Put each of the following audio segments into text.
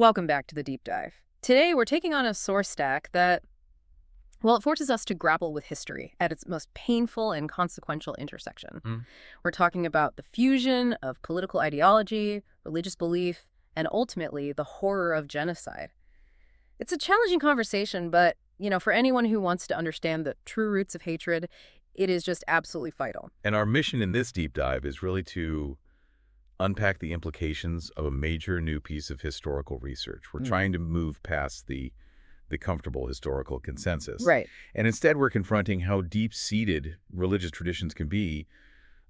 Welcome back to the deep dive. Today, we're taking on a source stack that, well, it forces us to grapple with history at its most painful and consequential intersection. We're talking about the fusion of political ideology, religious belief, and ultimately the horror of genocide. It's a challenging conversation, but, for anyone who wants to understand the true roots of hatred, it is just absolutely vital. And our mission in this deep dive is really to unpack the implications of a major new piece of historical research. We're trying to move past the comfortable historical consensus. Right. And instead, we're confronting how deep-seated religious traditions can be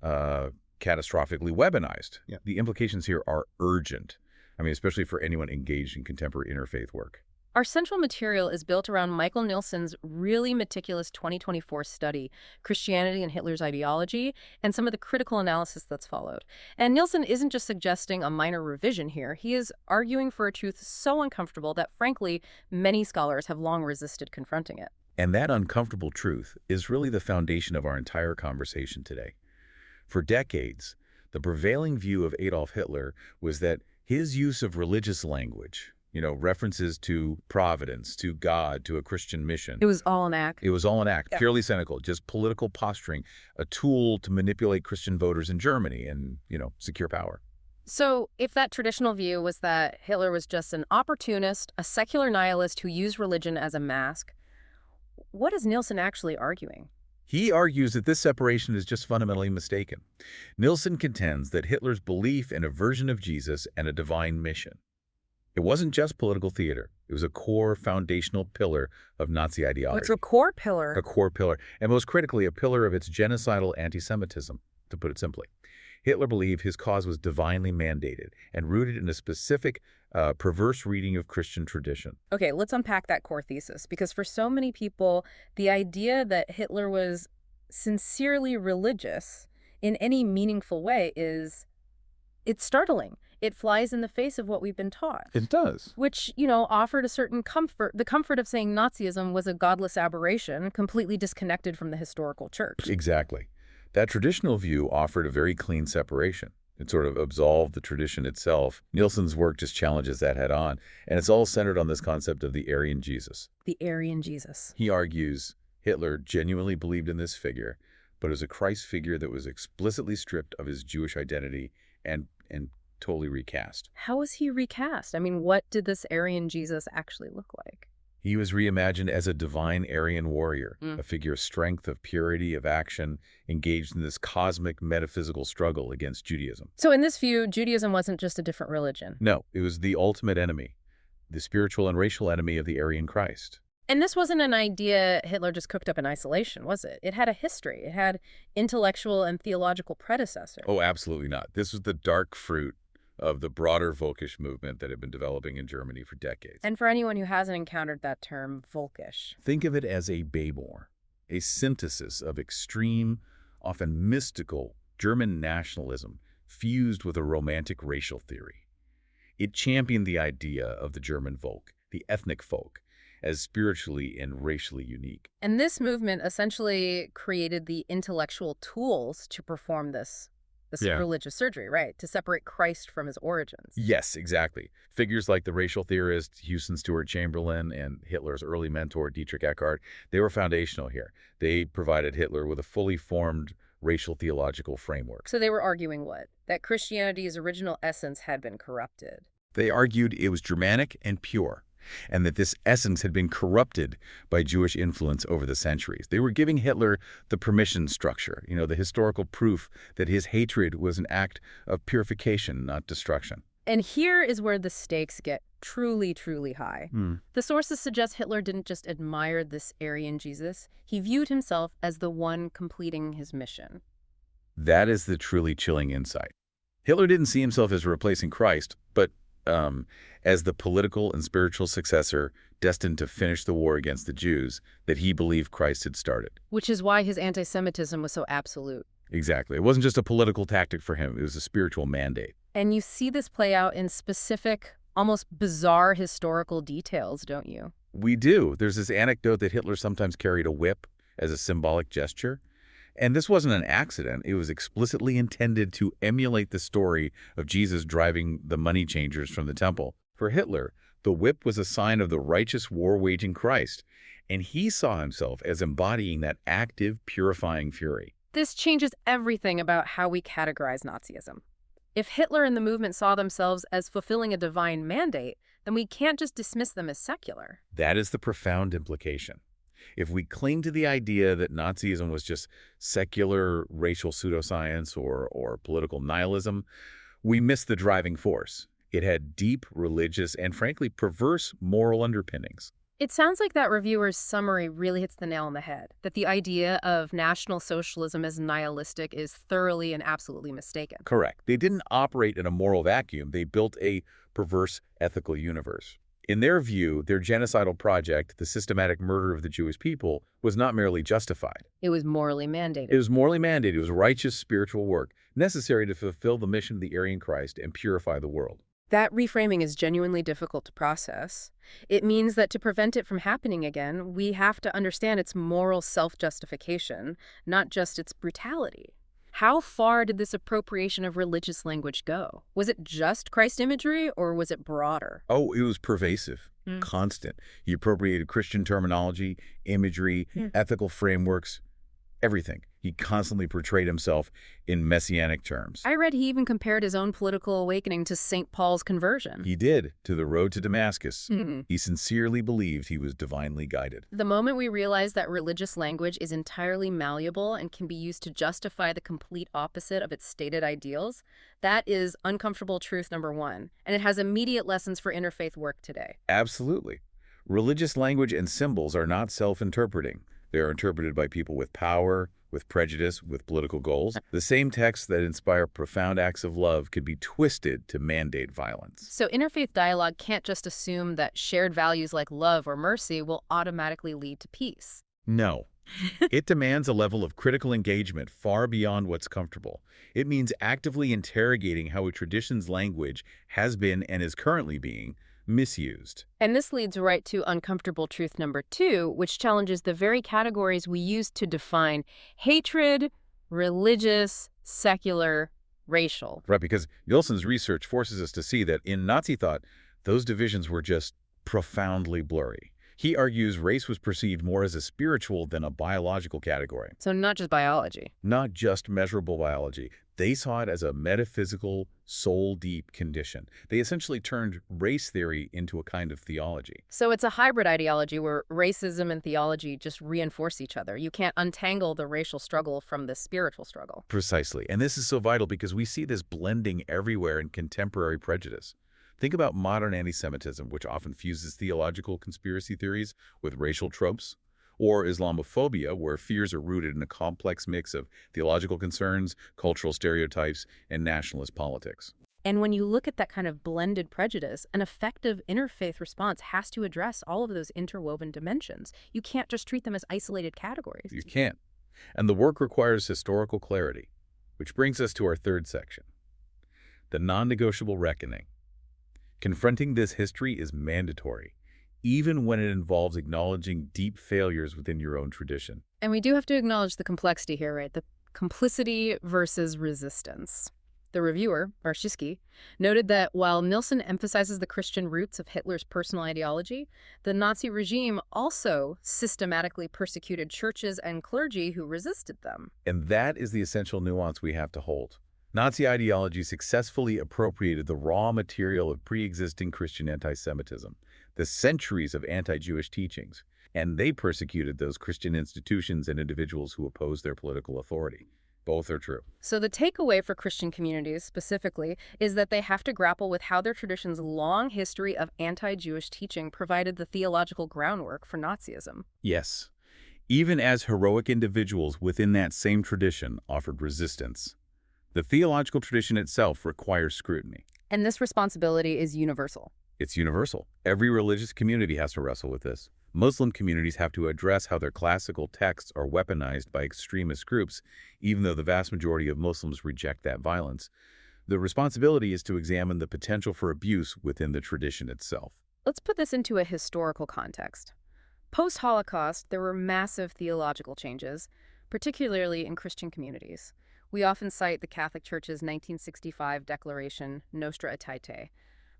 catastrophically weaponized. Yeah. The implications here are urgent. I mean, especially for anyone engaged in contemporary interfaith work. Our central material is built around Mikael Nilsson's really meticulous 2024 study, Christianity and Hitler's Ideology, and some of the critical analysis that's followed. And Nilsson isn't just suggesting a minor revision here. He is arguing for a truth so uncomfortable that, frankly, many scholars have long resisted confronting it. And that uncomfortable truth is really the foundation of our entire conversation today. For decades, the prevailing view of Adolf Hitler was that his use of religious language, references to providence, to God, to a Christian mission. It was all an act. It was all an act, Yeah. purely cynical, just political posturing, a tool to manipulate Christian voters in Germany and, secure power. So if that traditional view was that Hitler was just an opportunist, a secular nihilist who used religion as a mask, what is Nilsson actually arguing? He argues that this separation is just fundamentally mistaken. Nilsson contends that Hitler's belief in a version of Jesus and a divine mission. It wasn't just political theater. It was a core foundational pillar of Nazi ideology. It's a core pillar. A core pillar, and most critically, a pillar of its genocidal antisemitism, to put it simply. Hitler believed his cause was divinely mandated and rooted in a specific, perverse reading of Christian tradition. Okay, let's unpack that core thesis, because for so many people, the idea that Hitler was sincerely religious in any meaningful way it's startling. It flies in the face of what we've been taught. It does. Which, offered a certain comfort, the comfort of saying Nazism was a godless aberration, completely disconnected from the historical church. Exactly. That traditional view offered a very clean separation. It sort of absolved the tradition itself. Nilsson's work just challenges that head on, and it's all centered on this concept of the Aryan Jesus. The Aryan Jesus. He argues Hitler genuinely believed in this figure, but it was a Christ figure that was explicitly stripped of his Jewish identity and totally recast. How was he recast? I mean, what did this Aryan Jesus actually look like? He was reimagined as a divine Aryan warrior, a figure of strength, of purity, of action, engaged in this cosmic metaphysical struggle against Judaism. So in this view, Judaism wasn't just a different religion. No, it was the ultimate enemy, the spiritual and racial enemy of the Aryan Christ. And this wasn't an idea Hitler just cooked up in isolation, was it? It had a history. It had intellectual and theological predecessors. Oh, absolutely not. This was the dark fruit of the broader Völkisch movement that had been developing in Germany for decades. And for anyone who hasn't encountered that term, Völkisch. Think of it as a Babor, a synthesis of extreme, often mystical German nationalism fused with a romantic racial theory. It championed the idea of the German Volk, the ethnic folk, as spiritually and racially unique. And this movement essentially created the intellectual tools to perform this religious surgery, right? To separate Christ from his origins. Yes, exactly. Figures like the racial theorist Houston Stewart Chamberlain and Hitler's early mentor Dietrich Eckart, they were foundational here. They provided Hitler with a fully formed racial theological framework. So they were arguing what? That Christianity's original essence had been corrupted. They argued it was Germanic and pure, and that this essence had been corrupted by Jewish influence over the centuries. They were giving Hitler the permission structure, the historical proof that his hatred was an act of purification, not destruction. And here is where the stakes get truly, truly high. The sources suggest Hitler didn't just admire this Aryan Jesus. He viewed himself as the one completing his mission. That is the truly chilling insight. Hitler didn't see himself as replacing Christ, but as the political and spiritual successor destined to finish the war against the Jews that he believed Christ had started. Which is why his anti-Semitism was so absolute. Exactly. It wasn't just a political tactic for him. It was a spiritual mandate. And you see this play out in specific, almost bizarre historical details, don't you? We do. There's this anecdote that Hitler sometimes carried a whip as a symbolic gesture. And this wasn't an accident. It was explicitly intended to emulate the story of Jesus driving the money changers from the temple. For Hitler, the whip was a sign of the righteous war-waging Christ, and he saw himself as embodying that active, purifying fury. This changes everything about how we categorize Nazism. If Hitler and the movement saw themselves as fulfilling a divine mandate, then we can't just dismiss them as secular. That is the profound implication. If we cling to the idea that Nazism was just secular racial pseudoscience or political nihilism, we miss the driving force. It had deep religious and, frankly, perverse moral underpinnings. It sounds like that reviewer's summary really hits the nail on the head, that the idea of National Socialism as nihilistic is thoroughly and absolutely mistaken. Correct. They didn't operate in a moral vacuum. They built a perverse ethical universe. In their view, their genocidal project, the systematic murder of the Jewish people, was not merely justified. It was morally mandated. It was morally mandated. It was righteous spiritual work, necessary to fulfill the mission of the Aryan Christ and purify the world. That reframing is genuinely difficult to process. It means that to prevent it from happening again, we have to understand its moral self-justification, not just its brutality. How far did this appropriation of religious language go? Was it just Christ imagery, or was it broader? Oh, it was pervasive, constant. He appropriated Christian terminology, imagery, ethical frameworks, everything. He constantly portrayed himself in messianic terms. I read he even compared his own political awakening to St. Paul's conversion. He did, to the road to Damascus. He sincerely believed he was divinely guided. The moment we realize that religious language is entirely malleable and can be used to justify the complete opposite of its stated ideals, that is uncomfortable truth number one, and it has immediate lessons for interfaith work today. Absolutely. Religious language and symbols are not self-interpreting. They are interpreted by people with power, with prejudice, with political goals. The same texts that inspire profound acts of love could be twisted to mandate violence. So interfaith dialogue can't just assume that shared values like love or mercy will automatically lead to peace. No. It demands a level of critical engagement far beyond what's comfortable. It means actively interrogating how a tradition's language has been and is currently being misused. And this leads right to uncomfortable truth number two, which challenges the very categories we use to define hatred, religious, secular, racial. Right, because Nilsson's research forces us to see that in Nazi thought, those divisions were just profoundly blurry. He argues race was perceived more as a spiritual than a biological category. So not just biology. Not just measurable biology. They saw it as a metaphysical, soul-deep condition. They essentially turned race theory into a kind of theology. So it's a hybrid ideology where racism and theology just reinforce each other. You can't untangle the racial struggle from the spiritual struggle. Precisely. And this is so vital because we see this blending everywhere in contemporary prejudice. Think about modern antisemitism, which often fuses theological conspiracy theories with racial tropes, or Islamophobia, where fears are rooted in a complex mix of theological concerns, cultural stereotypes, and nationalist politics. And when you look at that kind of blended prejudice, an effective interfaith response has to address all of those interwoven dimensions. You can't just treat them as isolated categories. You can't. And the work requires historical clarity, which brings us to our third section, the non-negotiable reckoning. Confronting this history is mandatory, even when it involves acknowledging deep failures within your own tradition. And we do have to acknowledge the complexity here, right? The complicity versus resistance. The reviewer, Barshiski, noted that while Nilsson emphasizes the Christian roots of Hitler's personal ideology, the Nazi regime also systematically persecuted churches and clergy who resisted them. And that is the essential nuance we have to hold. Nazi ideology successfully appropriated the raw material of pre-existing Christian anti-Semitism, the centuries of anti-Jewish teachings, and they persecuted those Christian institutions and individuals who opposed their political authority. Both are true. So the takeaway for Christian communities specifically is that they have to grapple with how their tradition's long history of anti-Jewish teaching provided the theological groundwork for Nazism. Yes, even as heroic individuals within that same tradition offered resistance. The theological tradition itself requires scrutiny. And this responsibility is universal. It's universal. Every religious community has to wrestle with this. Muslim communities have to address how their classical texts are weaponized by extremist groups, even though the vast majority of Muslims reject that violence. The responsibility is to examine the potential for abuse within the tradition itself. Let's put this into a historical context. Post-Holocaust, there were massive theological changes, particularly in Christian communities. We often cite the Catholic Church's 1965 declaration, Nostra Aetate.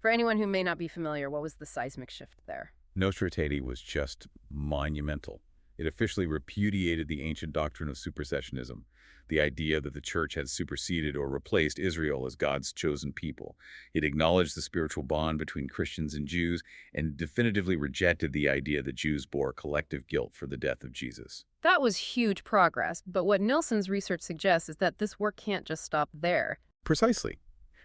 For anyone who may not be familiar, what was the seismic shift there? Nostra Aetate was just monumental. It officially repudiated the ancient doctrine of supersessionism, the idea that the church had superseded or replaced Israel as God's chosen people. It acknowledged the spiritual bond between Christians and Jews and definitively rejected the idea that Jews bore collective guilt for the death of Jesus. That was huge progress, but what Nilsson's research suggests is that this work can't just stop there. Precisely.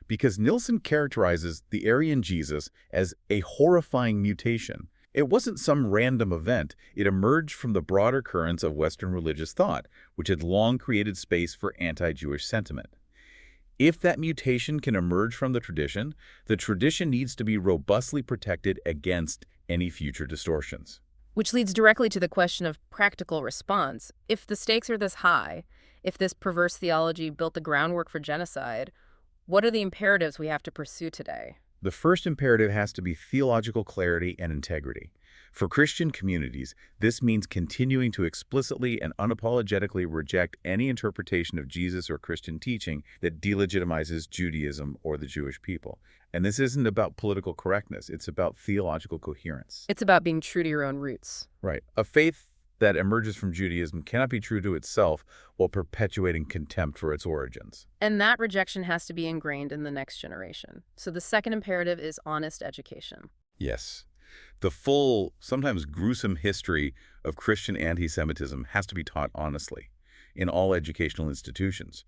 Because Nilsson characterizes the Aryan Jesus as a horrifying mutation. It wasn't some random event. It emerged from the broader currents of Western religious thought, which had long created space for anti-Jewish sentiment. If that mutation can emerge from the tradition needs to be robustly protected against any future distortions. Which leads directly to the question of practical response. If the stakes are this high, if this perverse theology built the groundwork for genocide, what are the imperatives we have to pursue today? The first imperative has to be theological clarity and integrity. For Christian communities, this means continuing to explicitly and unapologetically reject any interpretation of Jesus or Christian teaching that delegitimizes Judaism or the Jewish people. And this isn't about political correctness. It's about theological coherence. It's about being true to your own roots. Right. A faith that emerges from Judaism cannot be true to itself while perpetuating contempt for its origins. And that rejection has to be ingrained in the next generation. So the second imperative is honest education. Yes. The full, sometimes gruesome history of Christian anti-Semitism has to be taught honestly in all educational institutions.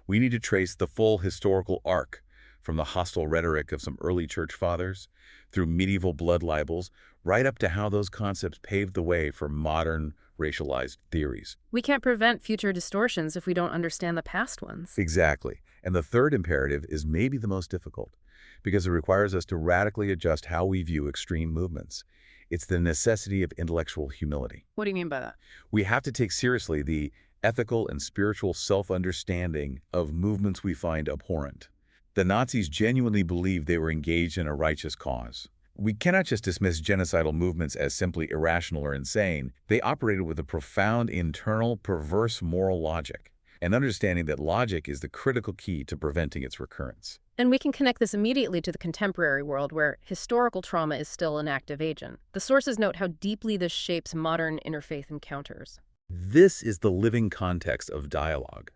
We need to trace the full historical arc from the hostile rhetoric of some early church fathers through medieval blood libels, right up to how those concepts paved the way for modern racialized theories. We can't prevent future distortions if we don't understand the past ones. Exactly. And the third imperative is maybe the most difficult, because it requires us to radically adjust how we view extreme movements. It's the necessity of intellectual humility. What do you mean by that? We have to take seriously the ethical and spiritual self-understanding of movements we find abhorrent. The Nazis genuinely believed they were engaged in a righteous cause. We cannot just dismiss genocidal movements as simply irrational or insane. They operated with a profound internal, perverse moral logic, and understanding that logic is the critical key to preventing its recurrence. And we can connect this immediately to the contemporary world where historical trauma is still an active agent. The sources note how deeply this shapes modern interfaith encounters. This is the living context of dialogue.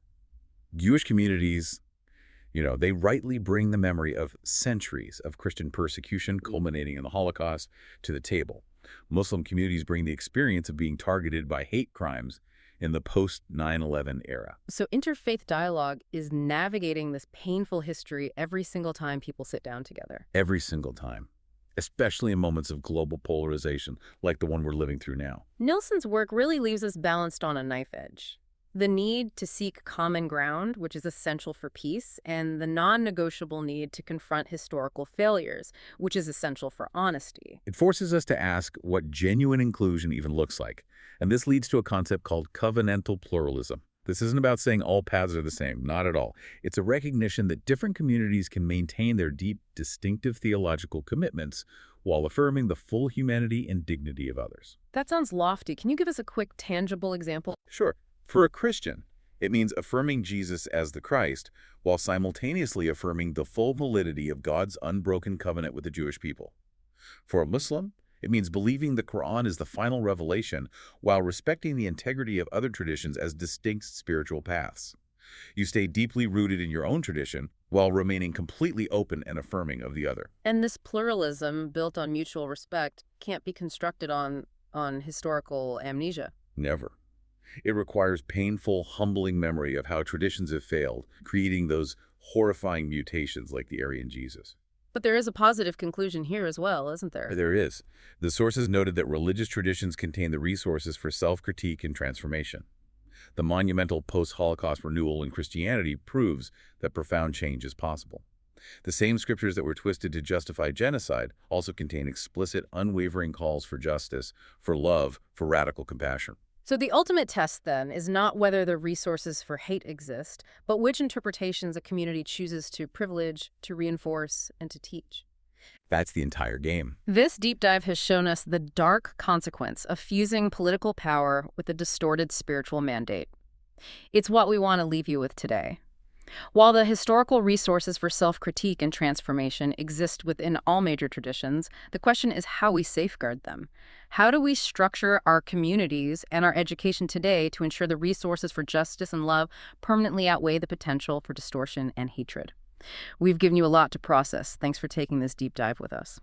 Jewish communities, they rightly bring the memory of centuries of Christian persecution culminating in the Holocaust to the table. Muslim communities bring the experience of being targeted by hate crimes in the post-9/11 era. So interfaith dialogue is navigating this painful history every single time people sit down together. Every single time, especially in moments of global polarization like the one we're living through now. Nilsson's work really leaves us balanced on a knife edge. The need to seek common ground, which is essential for peace, and the non-negotiable need to confront historical failures, which is essential for honesty. It forces us to ask what genuine inclusion even looks like. And this leads to a concept called covenantal pluralism. This isn't about saying all paths are the same, not at all. It's a recognition that different communities can maintain their deep, distinctive theological commitments while affirming the full humanity and dignity of others. That sounds lofty. Can you give us a quick, tangible example? Sure. For a Christian, it means affirming Jesus as the Christ while simultaneously affirming the full validity of God's unbroken covenant with the Jewish people. For a Muslim, it means believing the Quran is the final revelation while respecting the integrity of other traditions as distinct spiritual paths. You stay deeply rooted in your own tradition while remaining completely open and affirming of the other. And this pluralism, built on mutual respect, can't be constructed on historical amnesia. Never. It requires painful, humbling memory of how traditions have failed, creating those horrifying mutations like the Aryan Jesus. But there is a positive conclusion here as well, isn't there? There is. The sources noted that religious traditions contain the resources for self-critique and transformation. The monumental post-Holocaust renewal in Christianity proves that profound change is possible. The same scriptures that were twisted to justify genocide also contain explicit, unwavering calls for justice, for love, for radical compassion. So the ultimate test, then, is not whether the resources for hate exist, but which interpretations a community chooses to privilege, to reinforce, and to teach. That's the entire game. This deep dive has shown us the dark consequence of fusing political power with a distorted spiritual mandate. It's what we want to leave you with today. While the historical resources for self-critique and transformation exist within all major traditions, the question is how we safeguard them. How do we structure our communities and our education today to ensure the resources for justice and love permanently outweigh the potential for distortion and hatred? We've given you a lot to process. Thanks for taking this deep dive with us.